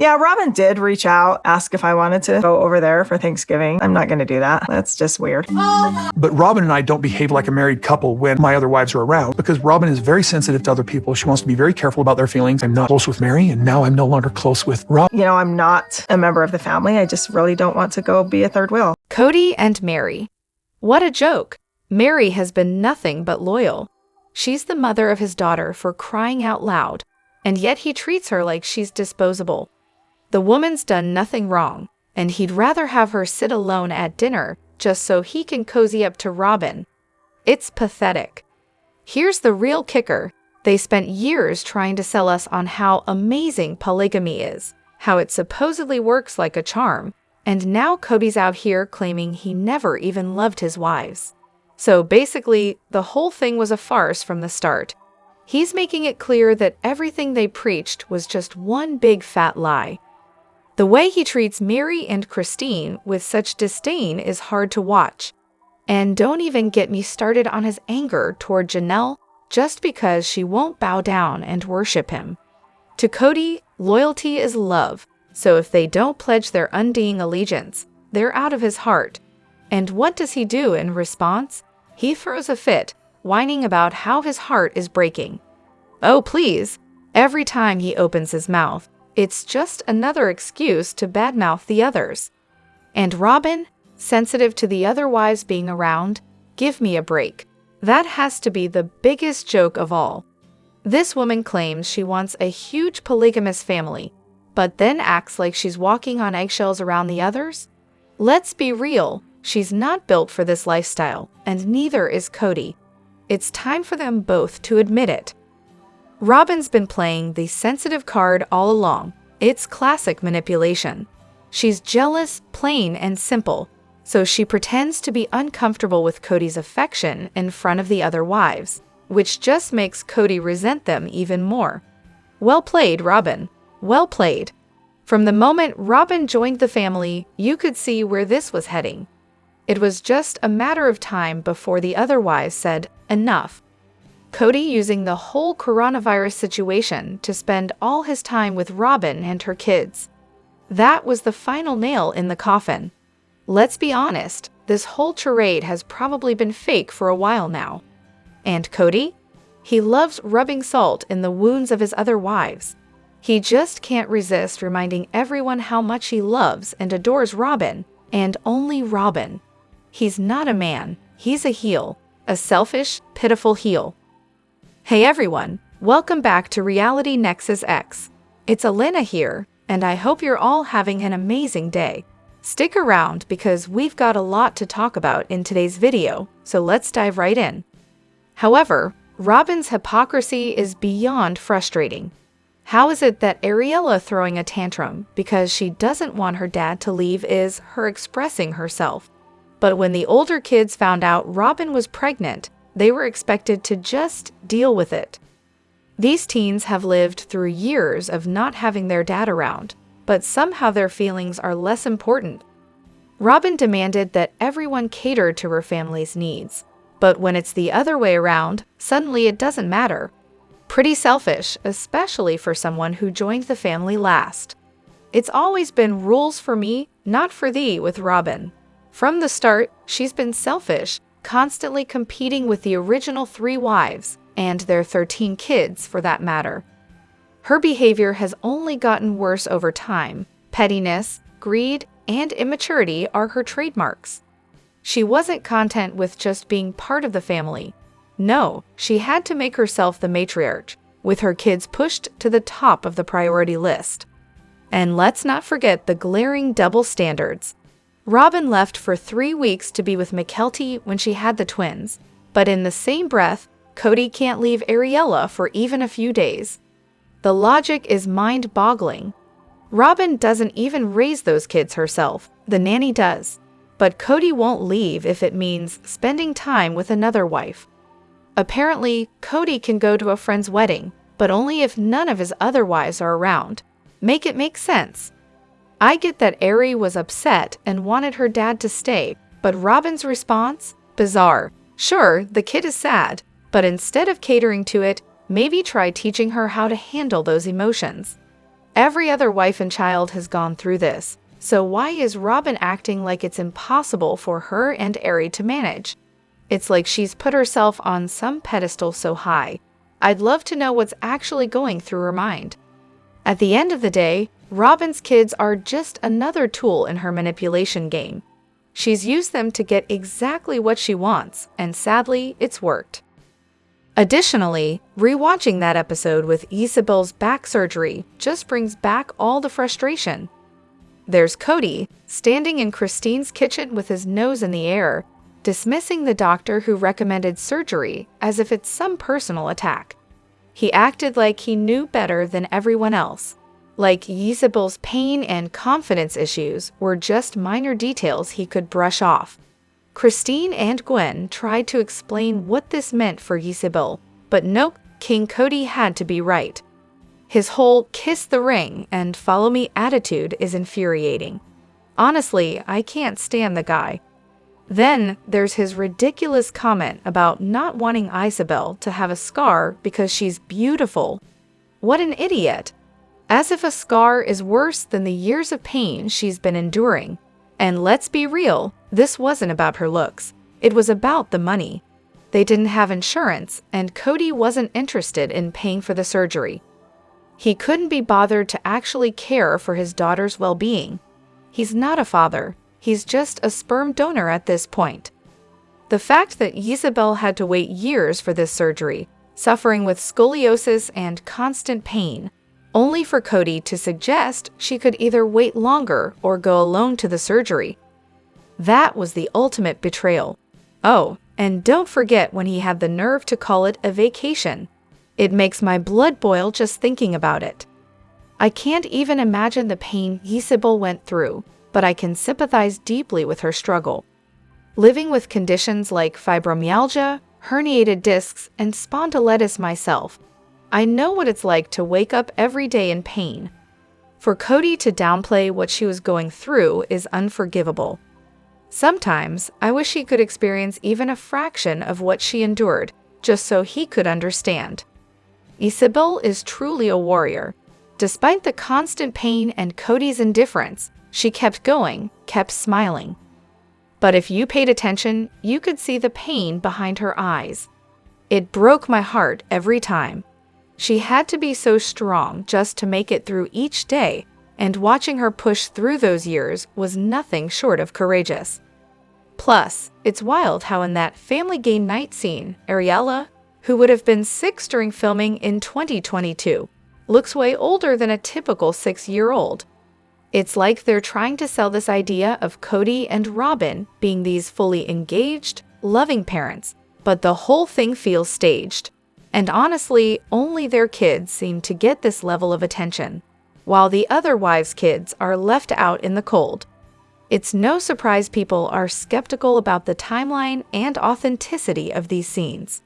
Yeah, Robin did reach out, ask if I wanted to go over there for Thanksgiving. I'm not going to do that. That's just weird. But Robin and I don't behave like a married couple when my other wives are around, because Robin is very sensitive to other people. She wants to be very careful about their feelings. I'm not close with Meri, and now I'm no longer close with Robin. You know, I'm not a member of the family. I just really don't want to go be a third wheel. Kody and Meri. What a joke. Meri has been nothing but loyal. She's the mother of his daughter, for crying out loud, and yet he treats her like she's disposable. The woman's done nothing wrong, and he'd rather have her sit alone at dinner just so he can cozy up to Robin. It's pathetic. Here's the real kicker. They spent years trying to sell us on how amazing polygamy is, how it supposedly works like a charm, and now Kody's out here claiming he never even loved his wives. So basically, the whole thing was a farce from the start. He's making it clear that everything they preached was just one big fat lie. The way he treats Meri and Christine with such disdain is hard to watch. And don't even get me started on his anger toward Janelle just because she won't bow down and worship him. To Kody, loyalty is love, so if they don't pledge their undying allegiance, they're out of his heart. And what does he do in response? He throws a fit, whining about how his heart is breaking. Oh, please! Every time he opens his mouth, it's just another excuse to badmouth the others. And Robin, sensitive to the other wives being around, give me a break. That has to be the biggest joke of all. This woman claims she wants a huge polygamous family, but then acts like she's walking on eggshells around the others? Let's be real, she's not built for this lifestyle, and neither is Kody. It's time for them both to admit it. Robin's been playing the sensitive card all along. It's classic manipulation. She's jealous, plain and simple, so she pretends to be uncomfortable with Kody's affection in front of the other wives, which just makes Kody resent them even more. Well played, Robin. Well played. From the moment Robin joined the family, you could see where this was heading. It was just a matter of time before the other wives said, enough. Kody using the whole coronavirus situation to spend all his time with Robin and her kids. That was the final nail in the coffin. Let's be honest, this whole charade has probably been fake for a while now. And Kody? He loves rubbing salt in the wounds of his other wives. He just can't resist reminding everyone how much he loves and adores Robin, and only Robin. He's not a man, he's a heel, a selfish, pitiful heel. Hey everyone, welcome back to Reality Nexus X. It's Elena here, and I hope you're all having an amazing day. Stick around because we've got a lot to talk about in today's video, so let's dive right in. However, Robin's hypocrisy is beyond frustrating. How is it that Ariella throwing a tantrum because she doesn't want her dad to leave is her expressing herself? But when the older kids found out Robin was pregnant, they were expected to just deal with it. These teens have lived through years of not having their dad around, but somehow their feelings are less important. Robin demanded that everyone cater to her family's needs, but when it's the other way around, suddenly it doesn't matter. Pretty selfish, especially for someone who joined the family last. It's always been rules for me, not for thee with Robin. From the start, she's been selfish, constantly competing with the original 3 wives, and their 13 kids for that matter. Her behavior has only gotten worse over time. Pettiness, greed, and immaturity are her trademarks. She wasn't content with just being part of the family. No, she had to make herself the matriarch, with her kids pushed to the top of the priority list. And let's not forget the glaring double standards. Robin left for 3 weeks to be with Mykelti when she had the twins, but in the same breath, Kody can't leave Ariella for even a few days. The logic is mind-boggling. Robin doesn't even raise those kids herself, the nanny does. But Kody won't leave if it means spending time with another wife. Apparently, Kody can go to a friend's wedding, but only if none of his other wives are around. Make it make sense. I get that Ari was upset and wanted her dad to stay, but Robin's response? Bizarre. Sure, the kid is sad, but instead of catering to it, maybe try teaching her how to handle those emotions. Every other wife and child has gone through this, so why is Robin acting like it's impossible for her and Eri to manage? It's like she's put herself on some pedestal so high. I'd love to know what's actually going through her mind. At the end of the day, Robin's kids are just another tool in her manipulation game. She's used them to get exactly what she wants, and sadly, it's worked. Additionally, rewatching that episode with Isabel's back surgery just brings back all the frustration. There's Kody, standing in Christine's kitchen with his nose in the air, dismissing the doctor who recommended surgery as if it's some personal attack. He acted like he knew better than everyone else, like Isabel's pain and confidence issues were just minor details he could brush off. Christine and Gwen tried to explain what this meant for Isabel, but nope, King Kody had to be right. His whole kiss the ring and follow me attitude is infuriating. Honestly, I can't stand the guy. Then there's his ridiculous comment about not wanting Isabel to have a scar because she's beautiful. What an idiot! As if a scar is worse than the years of pain she's been enduring. And let's be real, this wasn't about her looks. It was about the money. They didn't have insurance, and Kody wasn't interested in paying for the surgery. He couldn't be bothered to actually care for his daughter's well-being. He's not a father. He's just a sperm donor at this point. The fact that Isabel had to wait years for this surgery, suffering with scoliosis and constant pain, only for Kody to suggest she could either wait longer or go alone to the surgery. That was the ultimate betrayal. Oh, and don't forget when he had the nerve to call it a vacation. It makes my blood boil just thinking about it. I can't even imagine the pain Isabel went through, but I can sympathize deeply with her struggle. Living with conditions like fibromyalgia, herniated discs, and spondylitis myself, I know what it's like to wake up every day in pain. For Kody to downplay what she was going through is unforgivable. Sometimes, I wish he could experience even a fraction of what she endured, just so he could understand. Isabel is truly a warrior. Despite the constant pain and Kody's indifference, she kept going, kept smiling. But if you paid attention, you could see the pain behind her eyes. It broke my heart every time. She had to be so strong just to make it through each day, and watching her push through those years was nothing short of courageous. Plus, it's wild how in that family game night scene, Ariella, who would have been 6 during filming in 2022, looks way older than a typical 6-year-old. It's like they're trying to sell this idea of Kody and Robin being these fully engaged, loving parents, but the whole thing feels staged. And honestly, only their kids seem to get this level of attention, while the other wives' kids are left out in the cold. It's no surprise people are skeptical about the timeline and authenticity of these scenes.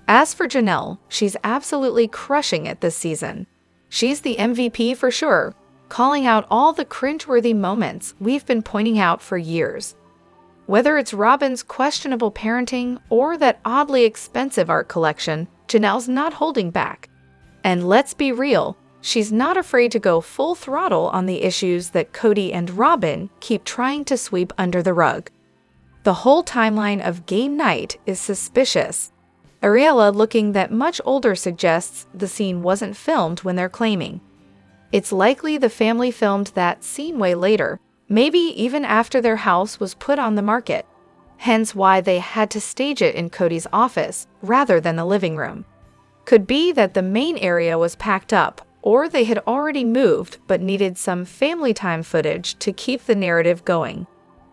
As for Janelle, she's absolutely crushing it this season. She's the MVP for sure, calling out all the cringeworthy moments we've been pointing out for years. Whether it's Robin's questionable parenting or that oddly expensive art collection, Janelle's not holding back. And let's be real, she's not afraid to go full throttle on the issues that Kody and Robin keep trying to sweep under the rug. The whole timeline of game night is suspicious. Ariella looking that much older suggests the scene wasn't filmed when they're claiming. It's likely the family filmed that scene way later, maybe even after their house was put on the market. Hence why they had to stage it in Kody's office rather than the living room. Could be that the main area was packed up, or they had already moved but needed some family time footage to keep the narrative going.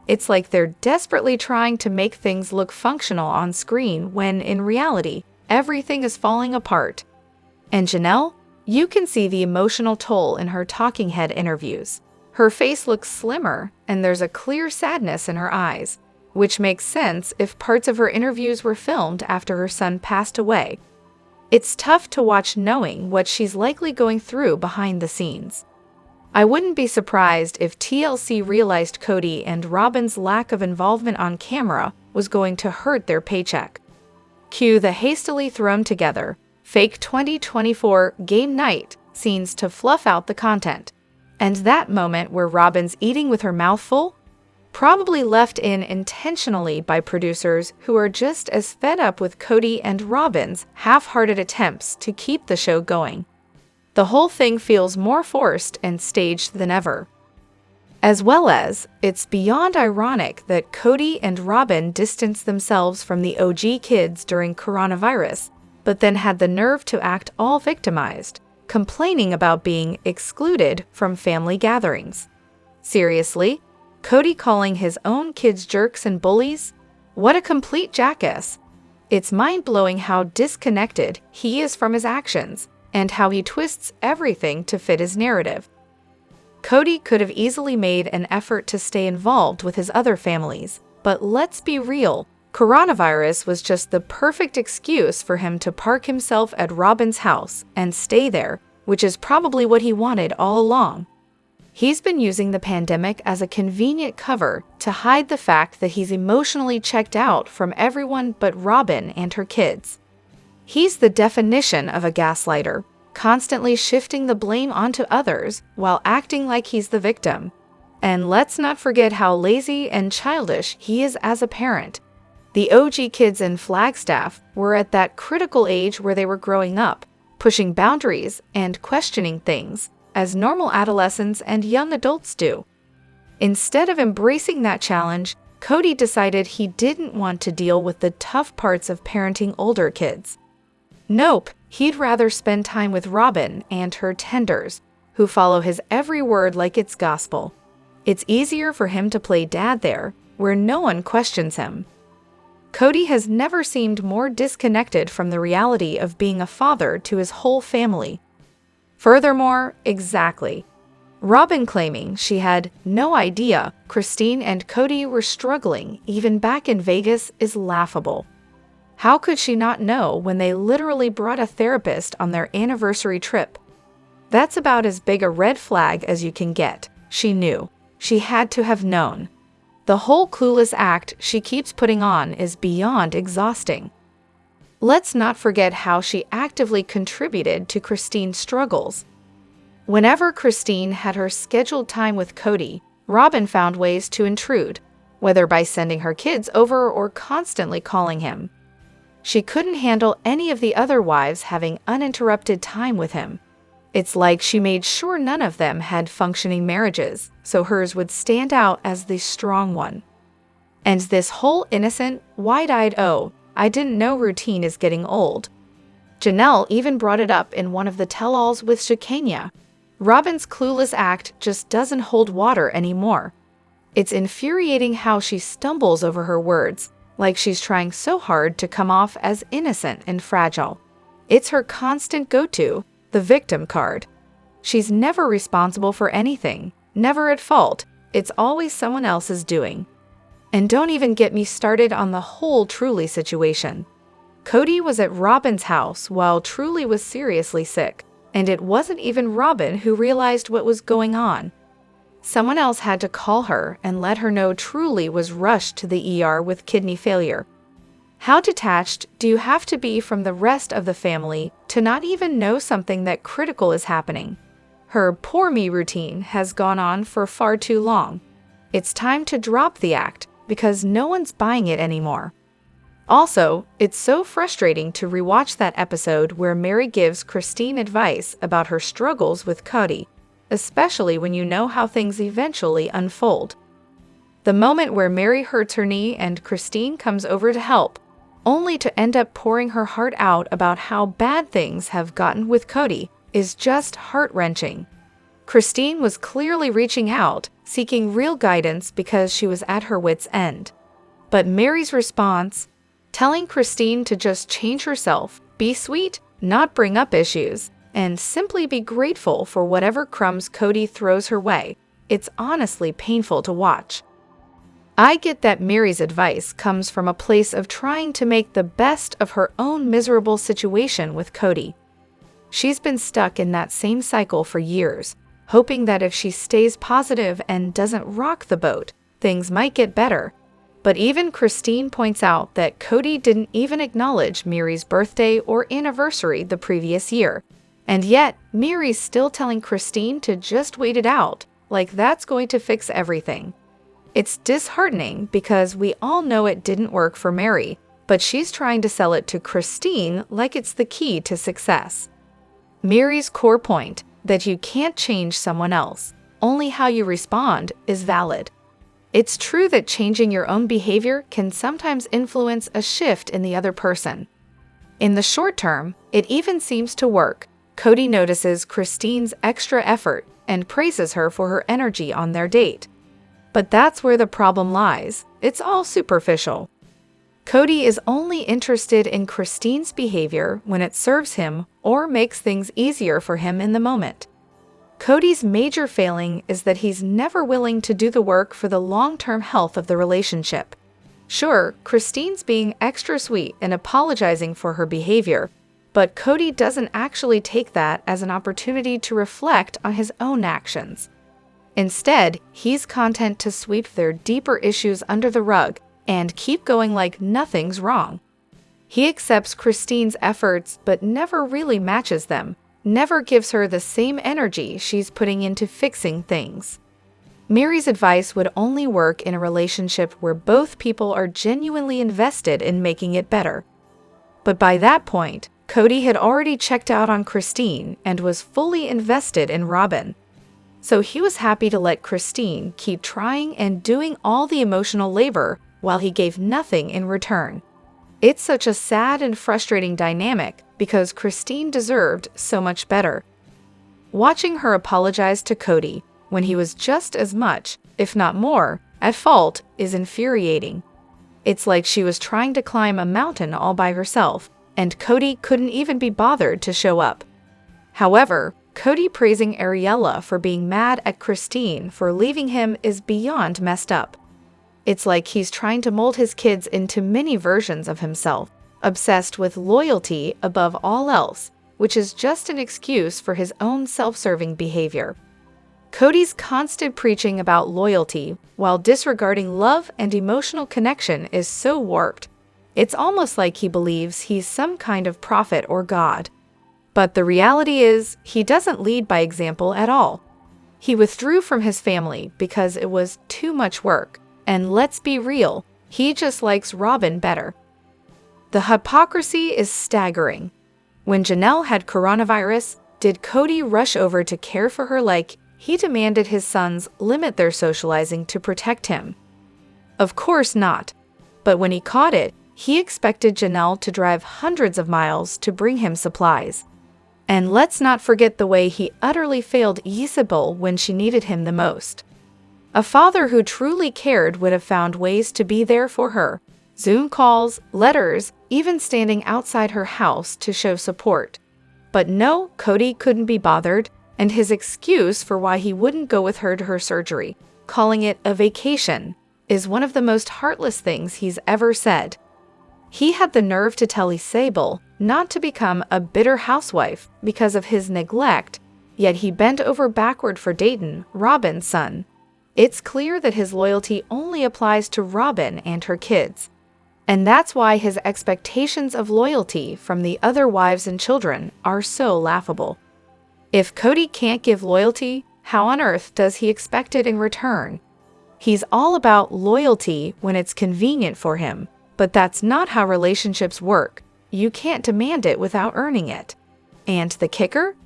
It's like they're desperately trying to make things look functional on screen when, in reality, everything is falling apart. And Janelle? You can see the emotional toll in her talking head interviews. Her face looks slimmer, and there's a clear sadness in her eyes, which makes sense if parts of her interviews were filmed after her son passed away. It's tough to watch knowing what she's likely going through behind the scenes. I wouldn't be surprised if TLC realized Kody and Robin's lack of involvement on camera was going to hurt their paycheck. Cue the hastily thrown together, fake 2024 game night scenes to fluff out the content. And that moment where Robin's eating with her mouth full? Probably left in intentionally by producers who are just as fed up with Kody and Robin's half-hearted attempts to keep the show going. The whole thing feels more forced and staged than ever. As well as, it's beyond ironic that Kody and Robin distanced themselves from the OG kids during coronavirus, but then had the nerve to act all victimized, complaining about being excluded from family gatherings. Seriously? Kody calling his own kids jerks and bullies? What a complete jackass. It's mind-blowing how disconnected he is from his actions, and how he twists everything to fit his narrative. Kody could have easily made an effort to stay involved with his other families, but let's be real, coronavirus was just the perfect excuse for him to park himself at Robin's house and stay there, which is probably what he wanted all along. He's been using the pandemic as a convenient cover to hide the fact that he's emotionally checked out from everyone but Robin and her kids. He's the definition of a gaslighter, constantly shifting the blame onto others while acting like he's the victim. And let's not forget how lazy and childish he is as a parent. The OG kids in Flagstaff were at that critical age where they were growing up, pushing boundaries and questioning things, as normal adolescents and young adults do. Instead of embracing that challenge, Kody decided he didn't want to deal with the tough parts of parenting older kids. Nope, he'd rather spend time with Robin and her tenders, who follow his every word like it's gospel. It's easier for him to play dad there, where no one questions him. Kody has never seemed more disconnected from the reality of being a father to his whole family. Furthermore, exactly. Robin claiming she had no idea Christine and Kody were struggling even back in Vegas is laughable. How could she not know when they literally brought a therapist on their anniversary trip? That's about as big a red flag as you can get. She knew. She had to have known. The whole clueless act she keeps putting on is beyond exhausting. Let's not forget how she actively contributed to Christine's struggles. Whenever Christine had her scheduled time with Kody, Robin found ways to intrude, whether by sending her kids over or constantly calling him. She couldn't handle any of the other wives having uninterrupted time with him. It's like she made sure none of them had functioning marriages, so hers would stand out as the strong one. And this whole innocent, wide-eyed "oh, I didn't know" routine is getting old. Janelle even brought it up in one of the tell-alls with Shekinah. Robin's clueless act just doesn't hold water anymore. It's infuriating how she stumbles over her words, like she's trying so hard to come off as innocent and fragile. It's her constant go-to, the victim card. She's never responsible for anything, never at fault. It's always someone else's doing. And don't even get me started on the whole Truly situation. Kody was at Robin's house while Truly was seriously sick, and it wasn't even Robin who realized what was going on. Someone else had to call her and let her know Truly was rushed to the ER with kidney failure. How detached do you have to be from the rest of the family to not even know something that critical is happening? Her "poor me" routine has gone on for far too long. It's time to drop the act, because no one's buying it anymore. Also, it's so frustrating to rewatch that episode where Meri gives Christine advice about her struggles with Kody, especially when you know how things eventually unfold. The moment where Meri hurts her knee and Christine comes over to help, only to end up pouring her heart out about how bad things have gotten with Kody, is just heart-wrenching. Christine was clearly reaching out, seeking real guidance because she was at her wit's end. But Meri's response, telling Christine to just change herself, be sweet, not bring up issues, and simply be grateful for whatever crumbs Kody throws her way, it's honestly painful to watch. I get that Meri's advice comes from a place of trying to make the best of her own miserable situation with Kody. She's been stuck in that same cycle for years, hoping that if she stays positive and doesn't rock the boat, things might get better. But even Christine points out that Kody didn't even acknowledge Meri's birthday or anniversary the previous year, And yet, Meri's still telling Christine to just wait it out, like that's going to fix everything. It's disheartening because we all know it didn't work for Meri, but she's trying to sell it to Christine like it's the key to success. Meri's core point, that you can't change someone else, only how you respond, is valid. It's true that changing your own behavior can sometimes influence a shift in the other person. In the short term, it even seems to work. Kody notices Christine's extra effort and praises her for her energy on their date. But that's where the problem lies. It's all superficial. Kody is only interested in Christine's behavior when it serves him or makes things easier for him in the moment. Kody's major failing is that he's never willing to do the work for the long-term health of the relationship. Sure, Christine's being extra sweet and apologizing for her behavior, but Kody doesn't actually take that as an opportunity to reflect on his own actions. Instead, he's content to sweep their deeper issues under the rug and keep going like nothing's wrong. He accepts Christine's efforts but never really matches them, never gives her the same energy she's putting into fixing things. Meri's advice would only work in a relationship where both people are genuinely invested in making it better. But by that point, Kody had already checked out on Christine and was fully invested in Robin. So he was happy to let Christine keep trying and doing all the emotional labor while he gave nothing in return. It's such a sad and frustrating dynamic because Christine deserved so much better. Watching her apologize to Kody when he was just as much, if not more, at fault is infuriating. It's like she was trying to climb a mountain all by herself, and Kody couldn't even be bothered to show up. However, Kody praising Ariella for being mad at Christine for leaving him is beyond messed up. It's like he's trying to mold his kids into mini versions of himself, obsessed with loyalty above all else, which is just an excuse for his own self-serving behavior. Kody's constant preaching about loyalty while disregarding love and emotional connection is so warped. It's almost like he believes he's some kind of prophet or god. But the reality is, he doesn't lead by example at all. He withdrew from his family because it was too much work, and let's be real, he just likes Robin better. The hypocrisy is staggering. When Janelle had coronavirus, did Kody rush over to care for her like he demanded his sons limit their socializing to protect him? Of course not. But when he caught it, he expected Janelle to drive hundreds of miles to bring him supplies. And let's not forget the way he utterly failed Isabel when she needed him the most. A father who truly cared would have found ways to be there for her. Zoom calls, letters, even standing outside her house to show support. But no, Kody couldn't be bothered, and his excuse for why he wouldn't go with her to her surgery, calling it a vacation, is one of the most heartless things he's ever said. He had the nerve to tell Isabel not to become a bitter housewife because of his neglect, yet he bent over backward for Dayton, Robin's son. It's clear that his loyalty only applies to Robin and her kids. And that's why his expectations of loyalty from the other wives and children are so laughable. If Kody can't give loyalty, how on earth does he expect it in return? He's all about loyalty when it's convenient for him, but that's not how relationships work. You can't demand it without earning it. And the kicker?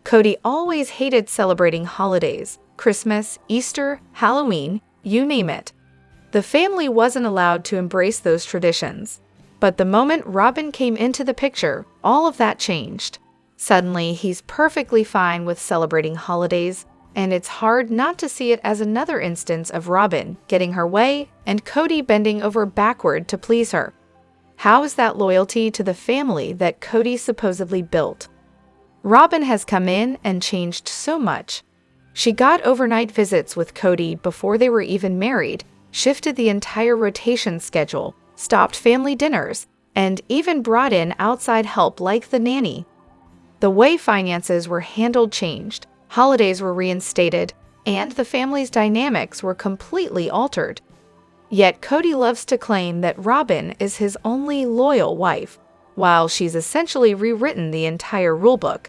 Kody always hated celebrating holidays, Christmas, Easter, Halloween, you name it. The family wasn't allowed to embrace those traditions. But the moment Robin came into the picture, all of that changed. Suddenly, he's perfectly fine with celebrating holidays, and it's hard not to see it as another instance of Robin getting her way and Kody bending over backward to please her. How is that loyalty to the family that Kody supposedly built? Robin has come in and changed so much. She got overnight visits with Kody before they were even married, shifted the entire rotation schedule, stopped family dinners, and even brought in outside help like the nanny. The way finances were handled changed, holidays were reinstated, and the family's dynamics were completely altered. Yet Kody loves to claim that Robin is his only loyal wife, while she's essentially rewritten the entire rulebook.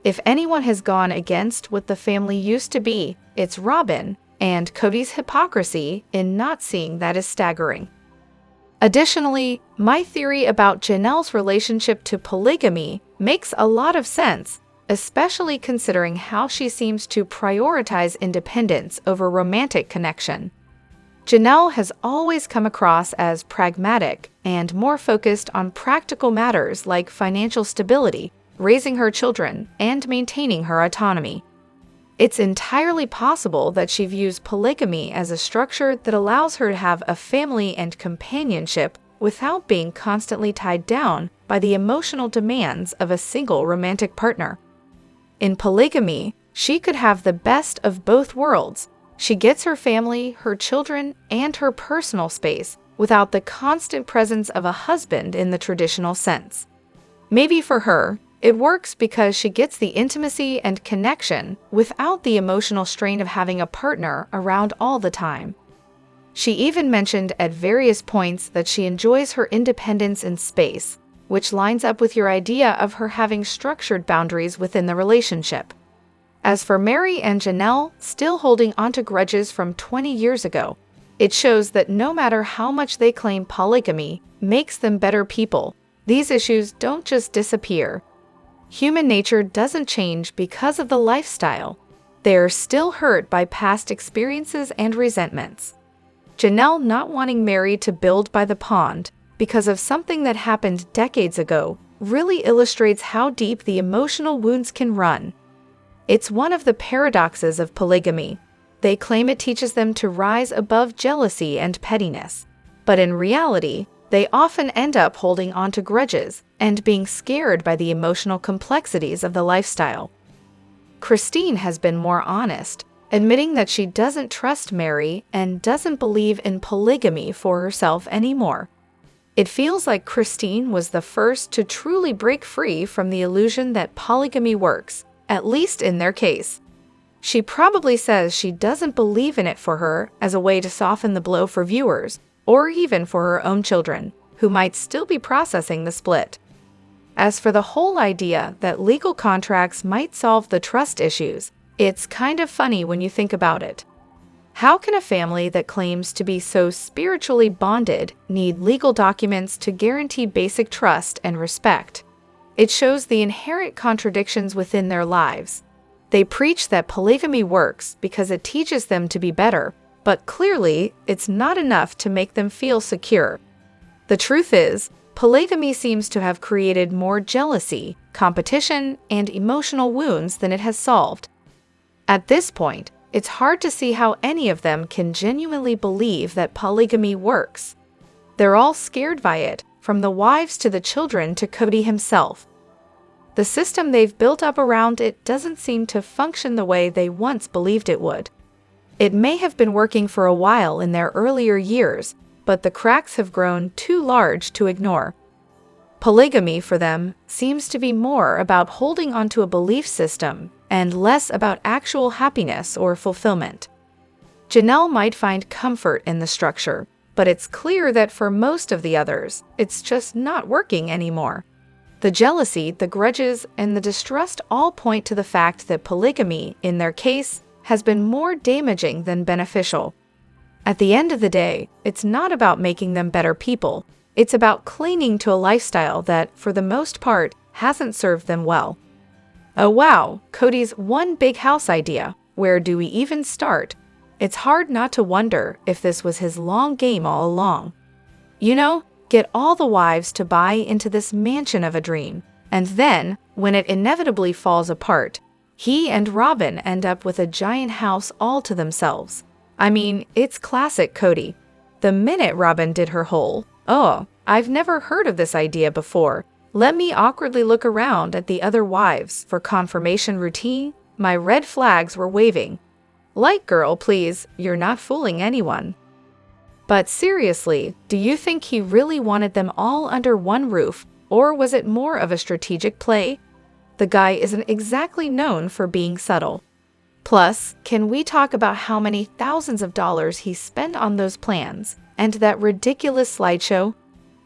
If anyone has gone against what the family used to be, it's Robin, and Kody's hypocrisy in not seeing that is staggering. Additionally, my theory about Janelle's relationship to polygamy makes a lot of sense, especially considering how she seems to prioritize independence over romantic connection. Janelle has always come across as pragmatic and more focused on practical matters like financial stability, raising her children, and maintaining her autonomy. It's entirely possible that she views polygamy as a structure that allows her to have a family and companionship without being constantly tied down by the emotional demands of a single romantic partner. In polygamy, she could have the best of both worlds. She gets her family, her children, and her personal space without the constant presence of a husband in the traditional sense. Maybe for her, it works because she gets the intimacy and connection without the emotional strain of having a partner around all the time. She even mentioned at various points that she enjoys her independence in space, which lines up with your idea of her having structured boundaries within the relationship. As for Meri and Janelle still holding onto grudges from 20 years ago, it shows that no matter how much they claim polygamy makes them better people, these issues don't just disappear. Human nature doesn't change because of the lifestyle. They are still hurt by past experiences and resentments. Janelle not wanting Meri to build by the pond because of something that happened decades ago really illustrates how deep the emotional wounds can run. It's one of the paradoxes of polygamy. They claim it teaches them to rise above jealousy and pettiness, but in reality, they often end up holding on to grudges and being scared by the emotional complexities of the lifestyle. Christine has been more honest, admitting that she doesn't trust Meri and doesn't believe in polygamy for herself anymore. It feels like Christine was the first to truly break free from the illusion that polygamy works, at least in their case. She probably says she doesn't believe in it for her as a way to soften the blow for viewers, or even for her own children, who might still be processing the split. As for the whole idea that legal contracts might solve the trust issues, it's kind of funny when you think about it. How can a family that claims to be so spiritually bonded need legal documents to guarantee basic trust and respect? It shows the inherent contradictions within their lives. They preach that polygamy works because it teaches them to be better, but clearly, it's not enough to make them feel secure. The truth is, polygamy seems to have created more jealousy, competition, and emotional wounds than it has solved. At this point, it's hard to see how any of them can genuinely believe that polygamy works. They're all scared by it, from the wives to the children to Kody himself. The system they've built up around it doesn't seem to function the way they once believed it would. It may have been working for a while in their earlier years, but the cracks have grown too large to ignore. Polygamy for them seems to be more about holding onto a belief system and less about actual happiness or fulfillment. Janelle might find comfort in the structure, but it's clear that for most of the others, it's just not working anymore. The jealousy, the grudges, and the distrust all point to the fact that polygamy, in their case, has been more damaging than beneficial. At the end of the day, it's not about making them better people. It's about clinging to a lifestyle that, for the most part, hasn't served them well. Oh wow, Kody's one big house idea. Where do we even start? It's hard not to wonder if this was his long game all along. You know, get all the wives to buy into this mansion of a dream, and then, when it inevitably falls apart, he and Robin end up with a giant house all to themselves. I mean, it's classic Kody. The minute Robin did her whole, "Oh, I've never heard of this idea before. Let me awkwardly look around at the other wives for confirmation routine," my red flags were waving. Like, girl, please, you're not fooling anyone. But seriously, do you think he really wanted them all under one roof, or was it more of a strategic play? The guy isn't exactly known for being subtle. Plus, can we talk about how many thousands of dollars he spent on those plans, and that ridiculous slideshow?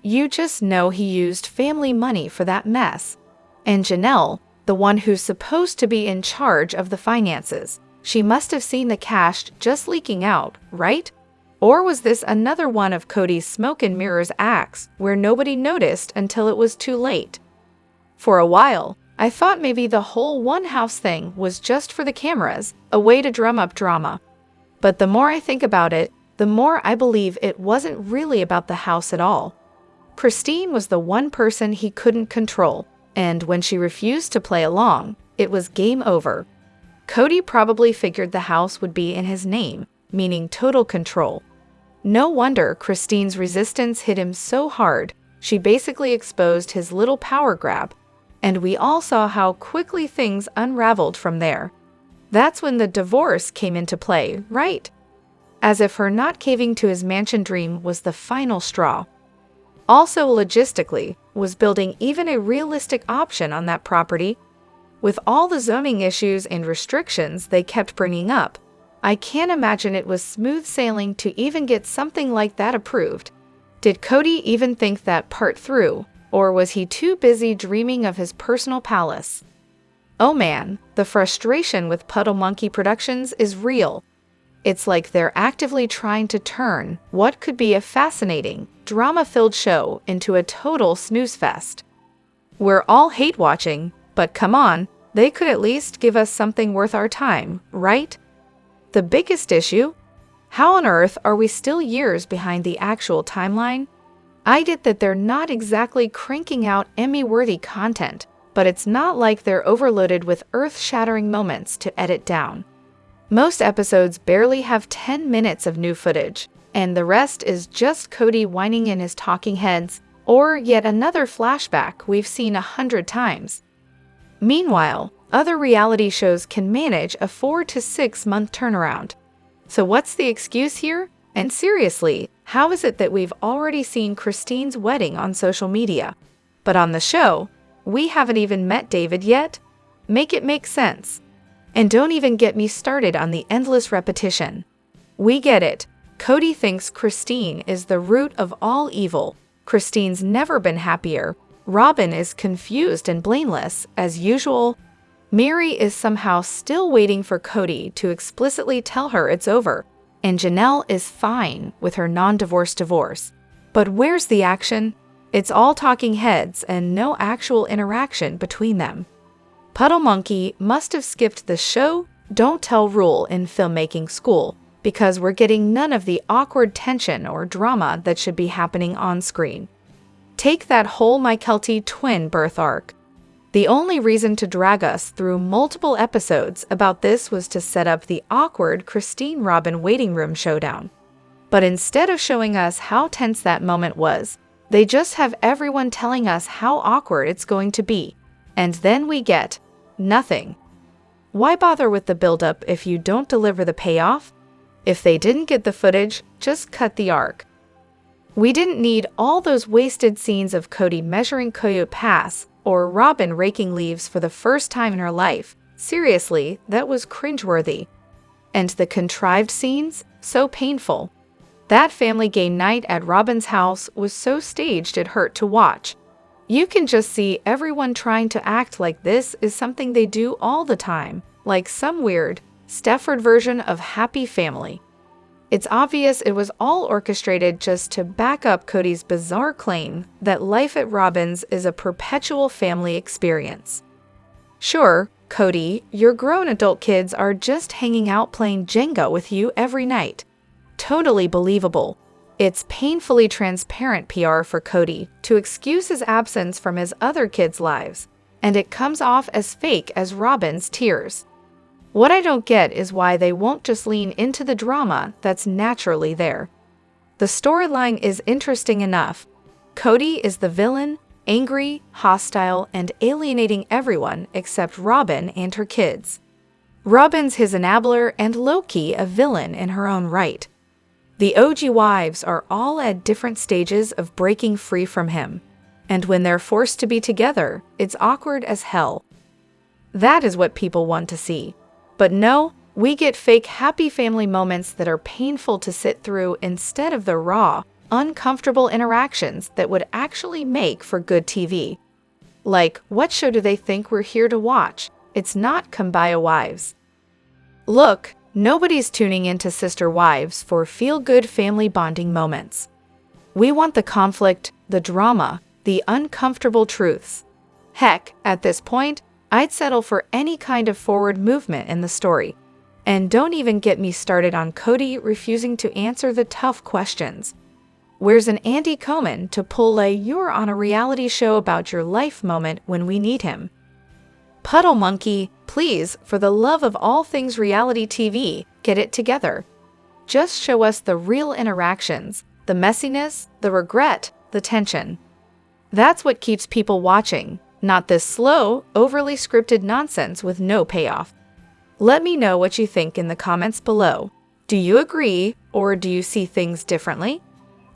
You just know he used family money for that mess. And Janelle, the one who's supposed to be in charge of the finances. She must have seen the cash just leaking out, right? Or was this another one of Kody's smoke and mirrors acts where nobody noticed until it was too late? For a while, I thought maybe the whole one house thing was just for the cameras, a way to drum up drama. But the more I think about it, the more I believe it wasn't really about the house at all. Christine was the one person he couldn't control, and when she refused to play along, it was game over. Kody probably figured the house would be in his name, meaning total control. No wonder Christine's resistance hit him so hard, she basically exposed his little power grab, and we all saw how quickly things unraveled from there. That's when the divorce came into play, right? As if her not caving to his mansion dream was the final straw. Also, logistically, was building even a realistic option on that property? With all the zoning issues and restrictions they kept bringing up, I can't imagine it was smooth sailing to even get something like that approved. Did Kody even think that part through, or was he too busy dreaming of his personal palace? Oh man, the frustration with Puddle Monkey Productions is real. It's like they're actively trying to turn what could be a fascinating, drama-filled show into a total snooze fest. We're all hate-watching, but come on, they could at least give us something worth our time, right? The biggest issue? How on earth are we still years behind the actual timeline? I get that they're not exactly cranking out Emmy-worthy content, but it's not like they're overloaded with earth-shattering moments to edit down. Most episodes barely have 10 minutes of new footage, and the rest is just Kody whining in his talking heads, or yet another flashback we've seen 100 times. Meanwhile, other reality shows can manage a 4 to 6 month turnaround. So what's the excuse here? And seriously, how is it that we've already seen Christine's wedding on social media, but on the show, we haven't even met David yet? Make it make sense. And don't even get me started on the endless repetition. We get it. Kody thinks Christine is the root of all evil. Christine's never been happier. Robin is confused and blameless, as usual. Meri is somehow still waiting for Kody to explicitly tell her it's over. And Janelle is fine with her non-divorce divorce. But where's the action? It's all talking heads and no actual interaction between them. Puddle Monkey must have skipped the show, don't tell rule in filmmaking school, because we're getting none of the awkward tension or drama that should be happening on screen. Take that whole Mykelti twin birth arc. The only reason to drag us through multiple episodes about this was to set up the awkward Christine-Robin waiting room showdown. But instead of showing us how tense that moment was, they just have everyone telling us how awkward it's going to be. And then we get nothing. Why bother with the buildup if you don't deliver the payoff? If they didn't get the footage, just cut the arc. We didn't need all those wasted scenes of Kody measuring Coyote Pass or Robin raking leaves for the first time in her life. Seriously, that was cringeworthy. And the contrived scenes? So painful. That family game night at Robin's house was so staged it hurt to watch. You can just see everyone trying to act like this is something they do all the time, like some weird, Stefford version of Happy Family. It's obvious it was all orchestrated just to back up Kody's bizarre claim that life at Robin's is a perpetual family experience. Sure, Kody, your grown adult kids are just hanging out playing Jenga with you every night. Totally believable. It's painfully transparent PR for Kody to excuse his absence from his other kids' lives, and it comes off as fake as Robin's tears. What I don't get is why they won't just lean into the drama that's naturally there. The storyline is interesting enough. Kody is the villain, angry, hostile, and alienating everyone except Robin and her kids. Robin's his enabler and low-key a villain in her own right. The OG wives are all at different stages of breaking free from him, and when they're forced to be together, it's awkward as hell. That is what people want to see. But no, we get fake happy family moments that are painful to sit through instead of the raw, uncomfortable interactions that would actually make for good TV. Like, what show do they think we're here to watch? It's not Kumbaya Wives. Look, nobody's tuning into Sister Wives for feel-good family bonding moments. We want the conflict, the drama, the uncomfortable truths. Heck, at this point, I'd settle for any kind of forward movement in the story. And don't even get me started on Kody refusing to answer the tough questions. Where's an Andy Cohen to pull a "you're on a reality show about your life" moment when we need him? Puddle Monkey, please, for the love of all things reality TV, get it together. Just show us the real interactions, the messiness, the regret, the tension. That's what keeps people watching, not this slow, overly scripted nonsense with no payoff. Let me know what you think in the comments below. Do you agree, or do you see things differently?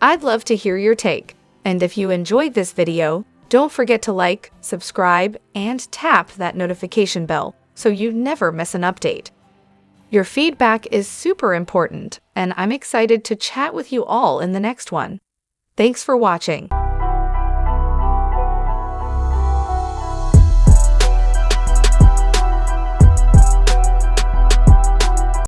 I'd love to hear your take. And if you enjoyed this video, don't forget to like, subscribe, and tap that notification bell so you never miss an update. Your feedback is super important, and I'm excited to chat with you all in the next one. Thanks for watching.